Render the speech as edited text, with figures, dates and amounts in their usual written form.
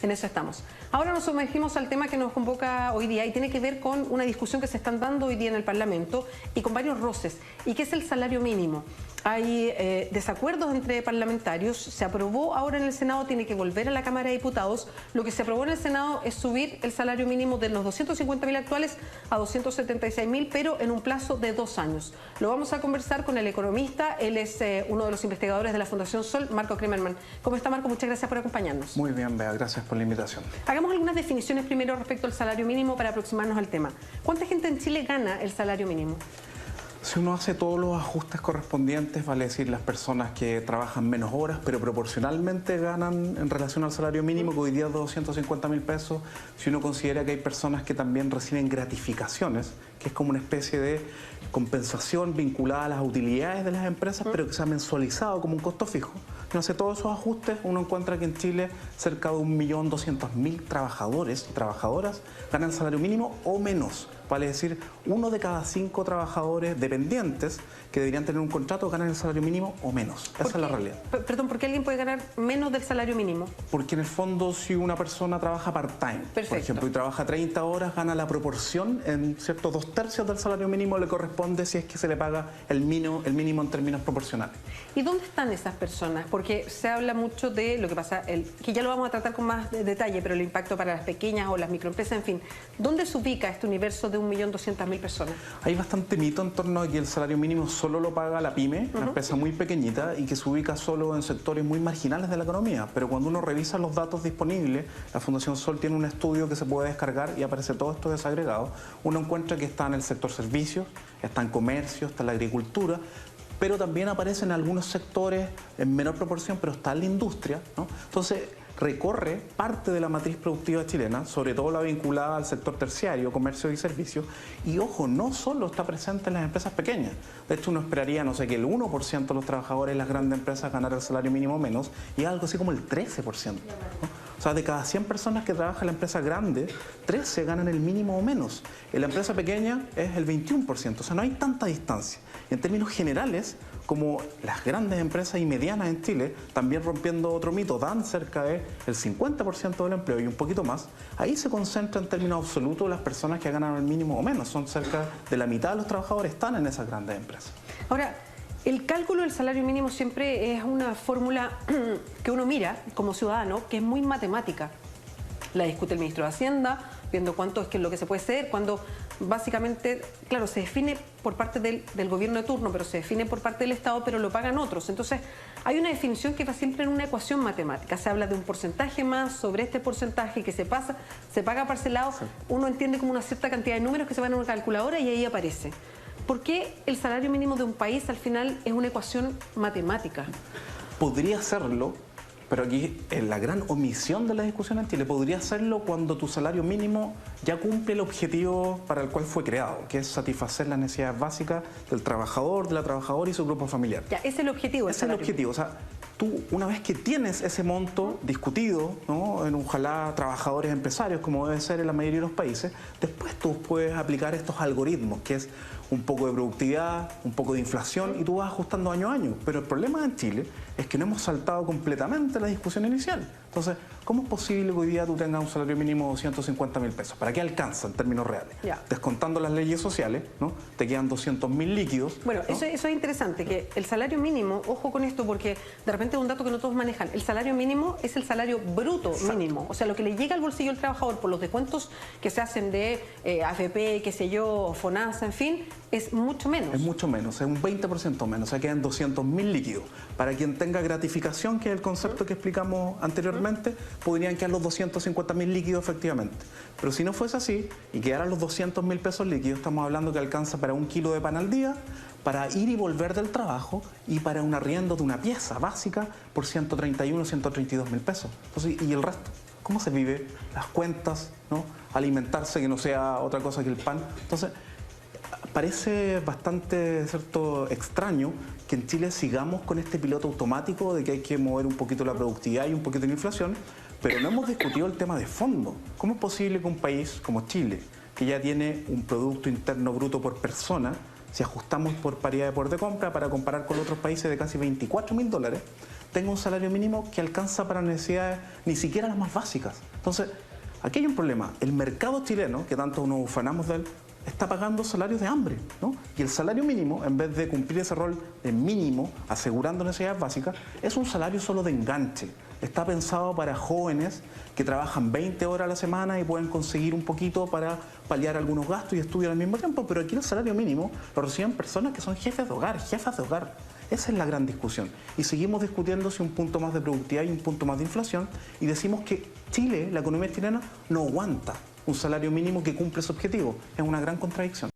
En eso estamos. Ahora nos sumergimos al tema que nos convoca hoy día y tiene que ver con una discusión que se están dando hoy día en el Parlamento y con varios roces, y que es el salario mínimo. Hay desacuerdos entre parlamentarios, se aprobó ahora en el Senado, tiene que volver a la Cámara de Diputados. Lo que se aprobó en el Senado es subir el salario mínimo de los 250.000 actuales a 276.000, pero en un plazo de 2 años. Lo vamos a conversar con el economista, él es uno de los investigadores de la Fundación Sol, Marco Kremerman. ¿Cómo está, Marco? Muchas gracias por acompañarnos. Muy bien, Bea, gracias por la invitación. Hagamos algunas definiciones primero respecto al salario mínimo para aproximarnos al tema. ¿Cuánta gente en Chile gana el salario mínimo? Si uno hace todos los ajustes correspondientes, vale decir las personas que trabajan menos horas, pero proporcionalmente ganan en relación al salario mínimo, que hoy día es 250.000 pesos. Si uno considera que hay personas que también reciben gratificaciones, que es como una especie de compensación vinculada a las utilidades de las empresas, pero que se ha mensualizado como un costo fijo. Si uno hace todos esos ajustes, uno encuentra que en Chile cerca de 1.200.000 trabajadores y trabajadoras ganan el salario mínimo o menos. Vale decir, 1 de cada 5 trabajadores dependientes que deberían tener un contrato ganan el salario mínimo o menos. Esa es la realidad. Perdón, ¿por qué alguien puede ganar menos del salario mínimo? Porque en el fondo, si una persona trabaja part-time, por ejemplo, y trabaja 30 horas, gana la proporción, en cierto 2/3 del salario mínimo le corresponde si es que se le paga el mínimo en términos proporcionales. ¿Y dónde están esas personas? Porque se habla mucho de lo que pasa, que ya lo vamos a tratar con más detalle, pero el impacto para las pequeñas o las microempresas, en fin. ¿Dónde se ubica este universo de 1.200.000 personas? Hay bastante mito en torno a que el salario mínimo solo lo paga la pyme, una empresa muy pequeñita y que se ubica solo en sectores muy marginales de la economía. Pero cuando uno revisa los datos disponibles, la Fundación Sol tiene un estudio que se puede descargar y aparece todo esto desagregado. Uno encuentra que está en el sector servicios, está en comercio, está en la agricultura, pero también aparece en algunos sectores en menor proporción, pero está en la industria, ¿no? Entonces, recorre parte de la matriz productiva chilena, sobre todo la vinculada al sector terciario, comercio y servicios, y ojo, no solo está presente en las empresas pequeñas. De hecho, uno esperaría, no sé, que el 1% de los trabajadores de las grandes empresas ganara el salario mínimo menos, y algo así como el 13%, ¿no? O sea, de cada 100 personas que trabajan en la empresa grande, 13 ganan el mínimo o menos. En la empresa pequeña es el 21%, o sea, no hay tanta distancia. En términos generales, como las grandes empresas y medianas en Chile, también rompiendo otro mito, dan cerca del 50% del empleo y un poquito más, ahí se concentra en términos absolutos las personas que ganan el mínimo o menos. Son cerca de la mitad de los trabajadores están en esas grandes empresas. Ahora, el cálculo del salario mínimo siempre es una fórmula que uno mira como ciudadano, que es muy matemática. La discute el ministro de Hacienda, viendo cuánto es lo que se puede ceder, cuando básicamente, claro, se define por parte del gobierno de turno, pero se define por parte del Estado, pero lo pagan otros. Entonces, hay una definición que va siempre en una ecuación matemática. Se habla de un porcentaje más sobre este porcentaje que se paga parcelado. Uno entiende como una cierta cantidad de números que se van a una calculadora y ahí aparece. ¿Por qué el salario mínimo de un país al final es una ecuación matemática? Podría serlo, pero aquí la gran omisión de la discusión en Chile podría serlo cuando tu salario mínimo ya cumple el objetivo para el cual fue creado, que es satisfacer las necesidades básicas del trabajador, de la trabajadora y su grupo familiar. Ya, ese es el objetivo. Ese es el objetivo. O sea, tú, una vez que tienes ese monto discutido, ¿no?, en ojalá trabajadores empresarios, como debe ser en la mayoría de los países, después tú puedes aplicar estos algoritmos, que es un poco de productividad, un poco de inflación, y tú vas ajustando año a año. Pero el problema en Chile es que no hemos saltado completamente la discusión inicial. Entonces, ¿cómo es posible que hoy día tú tengas un salario mínimo de 250.000 pesos? ¿Para qué alcanza en términos reales? Ya. Descontando las leyes sociales, ¿no?, te quedan 200.000 líquidos. Bueno, ¿no? eso es interesante, que el salario mínimo, ojo con esto, porque de repente es un dato que no todos manejan, el salario mínimo es el salario bruto mínimo, o sea, lo que le llega al bolsillo del trabajador por los descuentos que se hacen de AFP, qué sé yo, FONASA, en fin, es mucho menos. Es mucho menos, es un 20% menos, o sea, quedan 200.000 líquidos. Para quien tenga gratificación, que es el concepto que explicamos anteriormente, podrían quedar los 250.000 líquidos efectivamente. Pero si no fuese así y quedaran los 200.000 pesos líquidos, estamos hablando que alcanza para 1 kilo de pan al día, para ir y volver del trabajo y para un arriendo de una pieza básica por 131, 132.000 pesos. Entonces, ¿y el resto? ¿Cómo se vive? Las cuentas, ¿no? Alimentarse, que no sea otra cosa que el pan. Entonces, parece bastante, ¿cierto?, extraño que en Chile sigamos con este piloto automático de que hay que mover un poquito la productividad y un poquito la inflación, pero no hemos discutido el tema de fondo. ¿Cómo es posible que un país como Chile, que ya tiene un Producto Interno Bruto por persona, si ajustamos por paridad de poder de compra para comparar con otros países de casi $24.000, tenga un salario mínimo que alcanza para necesidades ni siquiera las más básicas. Entonces, aquí hay un problema. El mercado chileno, que tanto nos ufanamos de él, está pagando salarios de hambre, ¿no? Y el salario mínimo, en vez de cumplir ese rol de mínimo, asegurando necesidades básicas, es un salario solo de enganche. Está pensado para jóvenes que trabajan 20 horas a la semana y pueden conseguir un poquito para paliar algunos gastos y estudian al mismo tiempo, pero aquí el salario mínimo lo reciben personas que son jefes de hogar, jefas de hogar. Esa es la gran discusión. Y seguimos discutiendo si un punto más de productividad y un punto más de inflación, y decimos que Chile, la economía chilena, no aguanta un salario mínimo que cumple ese objetivo. Es una gran contradicción.